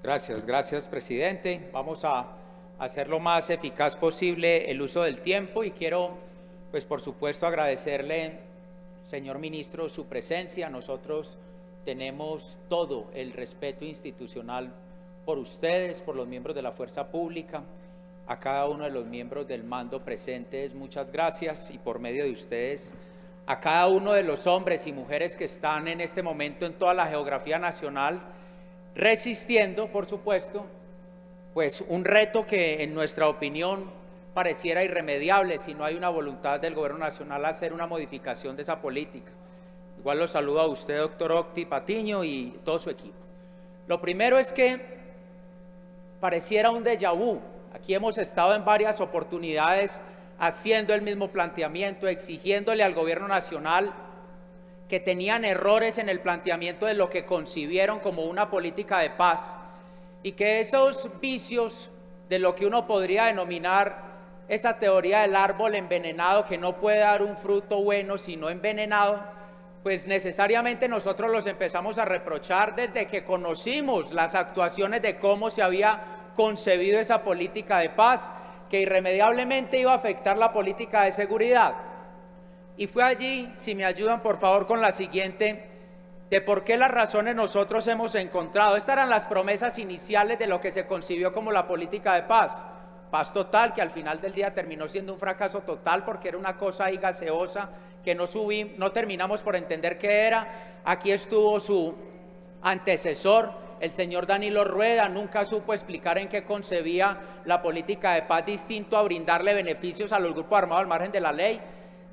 Gracias, presidente. Vamos a hacer lo más eficaz posible el uso del tiempo y quiero, pues por supuesto, agradecerle, señor ministro, su presencia. Nosotros tenemos todo el respeto institucional por ustedes, por los miembros de la fuerza pública. A cada uno de los miembros del mando presentes, muchas gracias, y por medio de ustedes, a cada uno de los hombres y mujeres que están en este momento en toda la geografía nacional, resistiendo, por supuesto, pues un reto que en nuestra opinión pareciera irremediable si no hay una voluntad del gobierno nacional a hacer una modificación de esa política. Igual lo saludo a usted, doctor Octi Patiño, y todo su equipo. Lo primero es que pareciera un déjà vu. Aquí hemos estado en varias oportunidades haciendo el mismo planteamiento, exigiéndole al gobierno nacional que tenían errores en el planteamiento de lo que concibieron como una política de paz y que esos vicios de lo que uno podría denominar esa teoría del árbol envenenado que no puede dar un fruto bueno sino envenenado, pues necesariamente nosotros los empezamos a reprochar desde que conocimos las actuaciones de cómo se había concebido esa política de paz que irremediablemente iba a afectar la política de seguridad. Y fue allí, si me ayudan por favor con la siguiente, de por qué las razones nosotros hemos encontrado. Estas eran las promesas iniciales de lo que se concibió como la política de paz. Paz total, que al final del día terminó siendo un fracaso total porque era una cosa ahí gaseosa que no terminamos por entender qué era. Aquí estuvo su antecesor, el señor Danilo Rueda, nunca supo explicar en qué concebía la política de paz distinto a brindarle beneficios a los grupos armados al margen de la ley.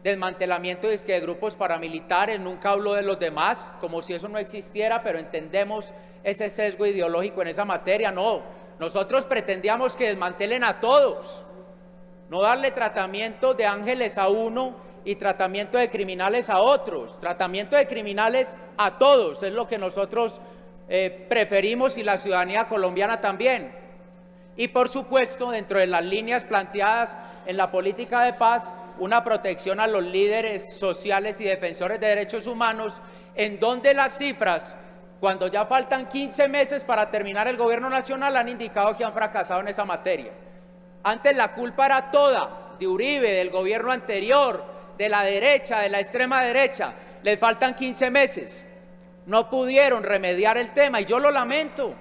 Desmantelamiento de grupos paramilitares, nunca habló de los demás, como si eso no existiera, pero entendemos ese sesgo ideológico en esa materia. No, nosotros pretendíamos que desmantelen a todos, no darle tratamiento de ángeles a uno y tratamiento de criminales a otros. Tratamiento de criminales a todos es lo que nosotros preferimos, y la ciudadanía colombiana también. Y por supuesto, dentro de las líneas planteadas en la política de paz, una protección a los líderes sociales y defensores de derechos humanos, en donde las cifras, cuando ya faltan 15 meses para terminar el gobierno nacional, han indicado que han fracasado en esa materia. Antes la culpa era toda de Uribe, del gobierno anterior, de la derecha, de la extrema derecha. Les faltan 15 meses. No pudieron remediar el tema y yo lo lamento.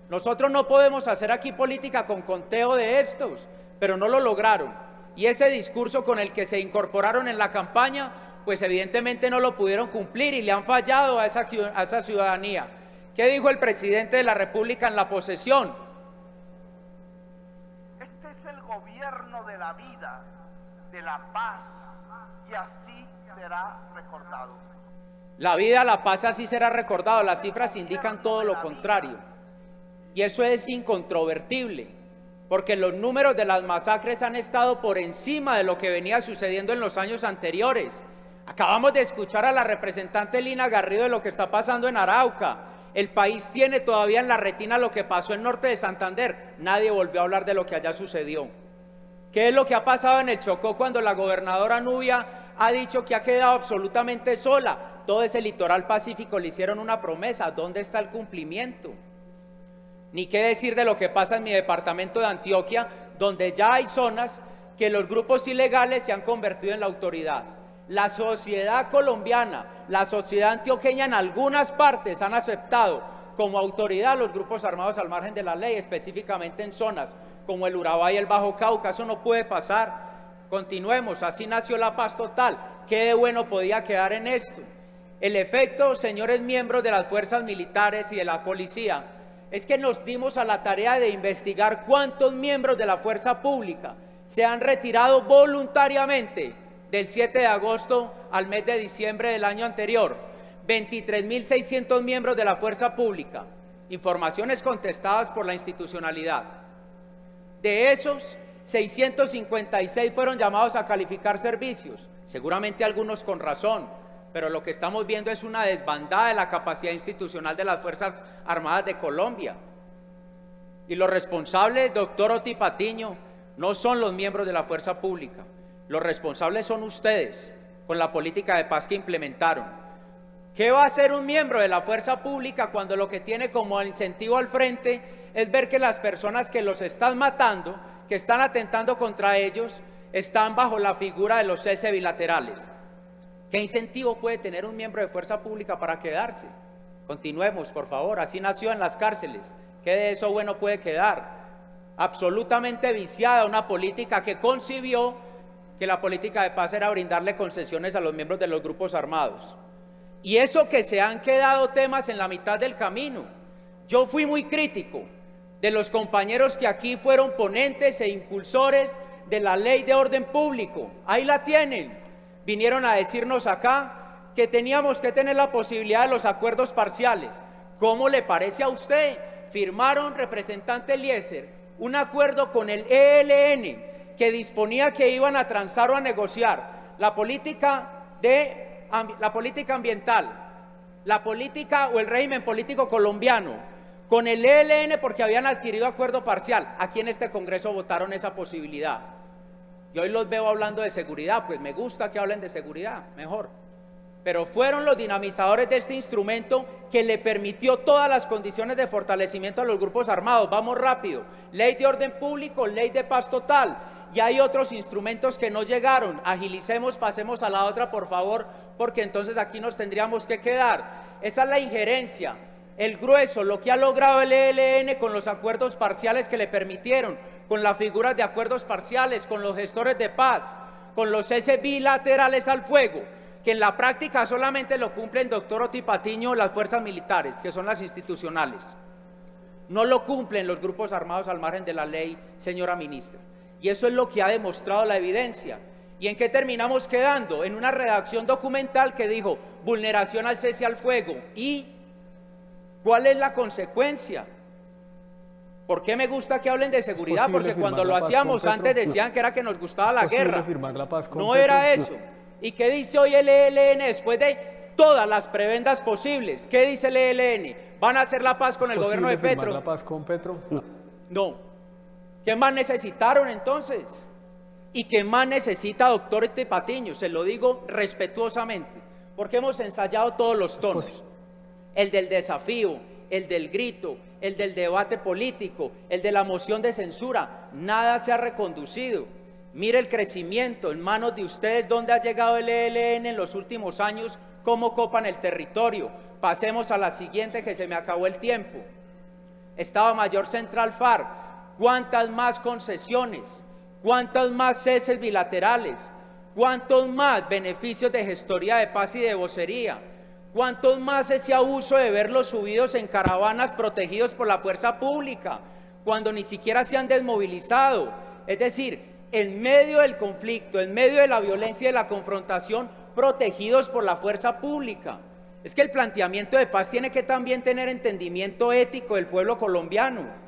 Nosotros no podemos hacer aquí política con conteo de estos, pero no lo lograron. Y ese discurso con el que se incorporaron en la campaña, pues evidentemente no lo pudieron cumplir y le han fallado a esa ciudadanía. ¿Qué dijo el presidente de la República en la posesión? Este es el gobierno de la vida, de la paz, y así será recordado. La vida, la paz, así será recordado. Las cifras indican todo lo contrario. Y eso es incontrovertible, porque los números de las masacres han estado por encima de lo que venía sucediendo en los años anteriores. Acabamos de escuchar a la representante Lina Garrido de lo que está pasando en Arauca. El país tiene todavía en la retina lo que pasó en norte de Santander. Nadie volvió a hablar de lo que allá sucedió. ¿Qué es lo que ha pasado en el Chocó cuando la gobernadora Nubia ha dicho que ha quedado absolutamente sola? Todo ese litoral pacífico le hicieron una promesa. ¿Dónde está el cumplimiento? Ni qué decir de lo que pasa en mi departamento de Antioquia, donde ya hay zonas que los grupos ilegales se han convertido en la autoridad. La sociedad colombiana, la sociedad antioqueña en algunas partes han aceptado como autoridad a los grupos armados al margen de la ley, específicamente en zonas como el Urabá y el Bajo Cauca. Eso no puede pasar. Continuemos, así nació la paz total. ¿Qué de bueno podía quedar en esto? El efecto, señores miembros de las fuerzas militares y de la policía, es que nos dimos a la tarea de investigar cuántos miembros de la fuerza pública se han retirado voluntariamente del 7 de agosto al mes de diciembre del año anterior. 23.600 miembros de la fuerza pública, informaciones contestadas por la institucionalidad. De esos, 656 fueron llamados a calificar servicios, seguramente algunos con razón, pero lo que estamos viendo es una desbandada de la capacidad institucional de las Fuerzas Armadas de Colombia. Y los responsables, doctor Octi Patiño, no son los miembros de la fuerza pública. Los responsables son ustedes, con la política de paz que implementaron. ¿Qué va a hacer un miembro de la fuerza pública cuando lo que tiene como incentivo al frente es ver que las personas que los están matando, que están atentando contra ellos, están bajo la figura de los cese bilaterales. ¿Qué incentivo puede tener un miembro de fuerza pública para quedarse? Continuemos, por favor. Así nació en las cárceles. ¿Qué de eso bueno puede quedar? Absolutamente viciada una política que concibió que la política de paz era brindarle concesiones a los miembros de los grupos armados. Y eso que se han quedado temas en la mitad del camino. Yo fui muy crítico de los compañeros que aquí fueron ponentes e impulsores de la ley de orden público. Ahí la tienen. Vinieron a decirnos acá que teníamos que tener la posibilidad de los acuerdos parciales. ¿Cómo le parece a usted? Firmaron, representante Eliezer, un acuerdo con el ELN que disponía que iban a transar o a negociar la política ambiental, la política o el régimen político colombiano con el ELN porque habían adquirido acuerdo parcial. Aquí en este Congreso votaron esa posibilidad. Y hoy los veo hablando de seguridad, pues me gusta que hablen de seguridad, mejor. Pero fueron los dinamizadores de este instrumento que le permitió todas las condiciones de fortalecimiento a los grupos armados. Vamos rápido. Ley de orden público, ley de paz total. Y hay otros instrumentos que no llegaron. Agilicemos, pasemos a la otra, por favor, porque entonces aquí nos tendríamos que quedar. Esa es la injerencia, el grueso, lo que ha logrado el ELN con los acuerdos parciales que le permitieron, con las figuras de acuerdos parciales, con los gestores de paz, con los cese bilaterales al fuego, que en la práctica solamente lo cumplen, doctor Oti Patiño, las fuerzas militares, que son las institucionales. No lo cumplen los grupos armados al margen de la ley, señora ministra. Y eso es lo que ha demostrado la evidencia. ¿Y en qué terminamos quedando? En una redacción documental que dijo vulneración al cese al fuego. ¿Y cuál es la consecuencia? ¿Por qué me gusta que hablen de seguridad? Porque cuando lo hacíamos antes decían que era que nos gustaba la guerra. No era eso. ¿Y qué dice hoy el ELN después de todas las prebendas posibles? ¿Qué dice el ELN? ¿Van a hacer la paz con el gobierno de Petro? ¿La paz con Petro? No. No. ¿Qué más necesitaron entonces? ¿Y qué más necesita, doctor Oti Patiño? Se lo digo respetuosamente, porque hemos ensayado todos los tonos. El del desafío, el del grito, el del debate político, el de la moción de censura. Nada se ha reconducido. Mire el crecimiento en manos de ustedes, dónde ha llegado el ELN en los últimos años, cómo copan el territorio. Pasemos a la siguiente, que se me acabó el tiempo. Estado Mayor Central FARC. ¿Cuántas más concesiones? ¿Cuántos más ceses bilaterales? ¿Cuántos más beneficios de gestoría de paz y de vocería? ¿Cuántos más ese abuso de verlos subidos en caravanas protegidos por la fuerza pública, cuando ni siquiera se han desmovilizado? Es decir, en medio del conflicto, en medio de la violencia y de la confrontación, protegidos por la fuerza pública. Es que el planteamiento de paz tiene que también tener entendimiento ético del pueblo colombiano.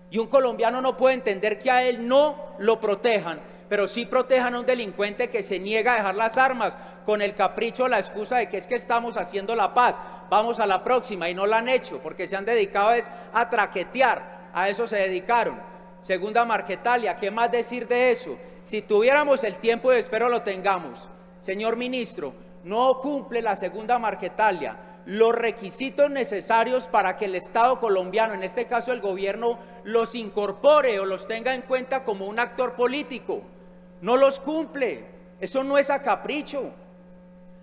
Y un colombiano no puede entender que a él no lo protejan, pero sí protejan a un delincuente que se niega a dejar las armas con el capricho o la excusa de que es que estamos haciendo la paz, vamos a la próxima, y no la han hecho porque se han dedicado a traquetear, a eso se dedicaron. Segunda Marquetalia, ¿qué más decir de eso? Si tuviéramos el tiempo, y espero lo tengamos, señor ministro, no cumple la segunda Marquetalia los requisitos necesarios para que el Estado colombiano, en este caso el gobierno, los incorpore o los tenga en cuenta como un actor político. No los cumple, eso no es a capricho.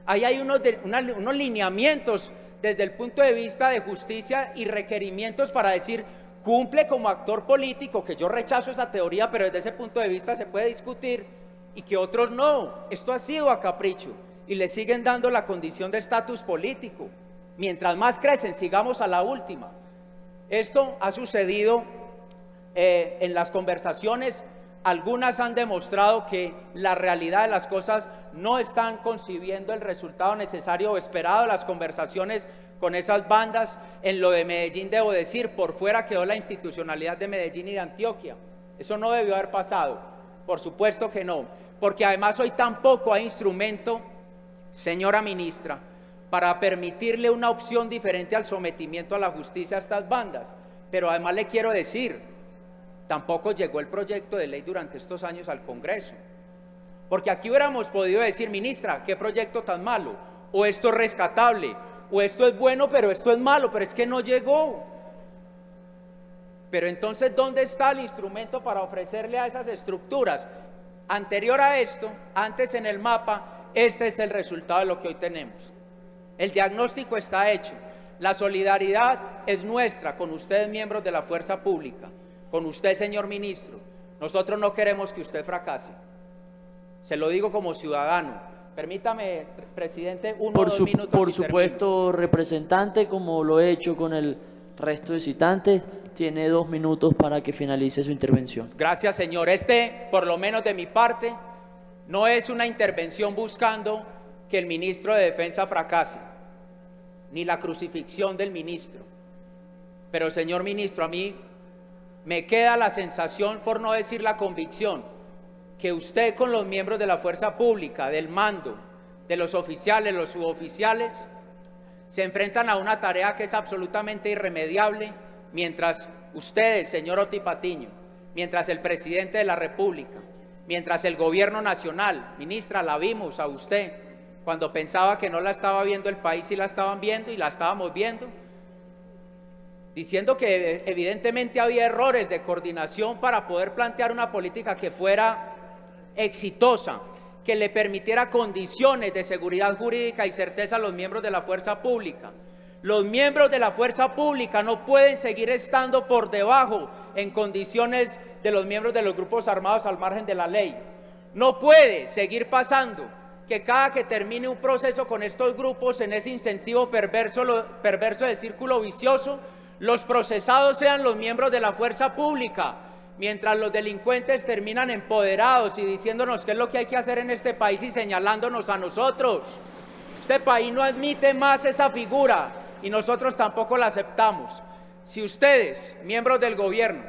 Ahí hay unos lineamientos desde el punto de vista de justicia y requerimientos para decir, cumple como actor político, que yo rechazo esa teoría, pero desde ese punto de vista se puede discutir, y que otros no. Esto ha sido a capricho y le siguen dando la condición de estatus político. Mientras más crecen, sigamos a la última. Esto ha sucedido en las conversaciones. Algunas han demostrado que la realidad de las cosas no están concibiendo el resultado necesario o esperado de las conversaciones con esas bandas. En lo de Medellín, debo decir, por fuera quedó la institucionalidad de Medellín y de Antioquia. Eso no debió haber pasado, por supuesto que no, porque además hoy tampoco hay instrumento, señora ministra, para permitirle una opción diferente al sometimiento a la justicia a estas bandas. Pero además le quiero decir, tampoco llegó el proyecto de ley durante estos años al Congreso, porque aquí hubiéramos podido decir, ministra, qué proyecto tan malo, o esto es rescatable, o esto es bueno, pero esto es malo, pero es que no llegó. Pero entonces, ¿dónde está el instrumento para ofrecerle a esas estructuras? Anterior a esto, antes en el mapa, este es el resultado de lo que hoy tenemos. El diagnóstico está hecho. La solidaridad es nuestra con ustedes, miembros de la fuerza pública, con usted, señor ministro. Nosotros no queremos que usted fracase. Se lo digo como ciudadano. Permítame, presidente, uno o dos minutos. Por supuesto, representante, como lo he hecho con el resto de citantes, tiene 2 minutos para que finalice su intervención. Gracias, señor. Por lo menos de mi parte, no es una intervención buscando que el ministro de Defensa fracase, ni la crucifixión del ministro. Pero, señor ministro, a mí me queda la sensación, por no decir la convicción, que usted con los miembros de la fuerza pública, del mando, de los oficiales, los suboficiales, se enfrentan a una tarea que es absolutamente irremediable, mientras ustedes, señor Otti Patiño, mientras el presidente de la República, mientras el gobierno nacional, ministra, la vimos a usted, cuando pensaba que no la estaba viendo el país, y la estaban viendo y la estábamos viendo, diciendo que evidentemente había errores de coordinación para poder plantear una política que fuera exitosa, que le permitiera condiciones de seguridad jurídica y certeza a los miembros de la fuerza pública. Los miembros de la fuerza pública no pueden seguir estando por debajo en condiciones de los miembros de los grupos armados al margen de la ley. No puede seguir pasando que cada que termine un proceso con estos grupos, en ese incentivo perverso de círculo vicioso, los procesados sean los miembros de la fuerza pública, mientras los delincuentes terminan empoderados y diciéndonos qué es lo que hay que hacer en este país y señalándonos a nosotros. Este país no admite más esa figura y nosotros tampoco la aceptamos. Si ustedes, miembros del gobierno,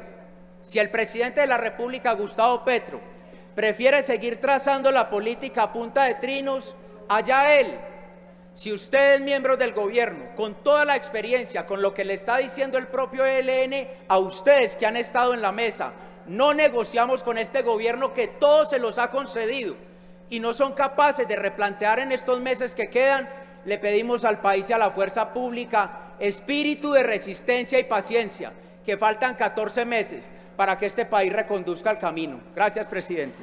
si el presidente de la República, Gustavo Petro, prefiere seguir trazando la política a punta de trinos, allá él. Si ustedes, miembros del gobierno, con toda la experiencia, con lo que le está diciendo el propio ELN, a ustedes que han estado en la mesa, no negociamos con este gobierno que todo se los ha concedido y no son capaces de replantear en estos meses que quedan, le pedimos al país y a la fuerza pública espíritu de resistencia y paciencia, que faltan 14 meses para que este país reconduzca el camino. Gracias, presidente.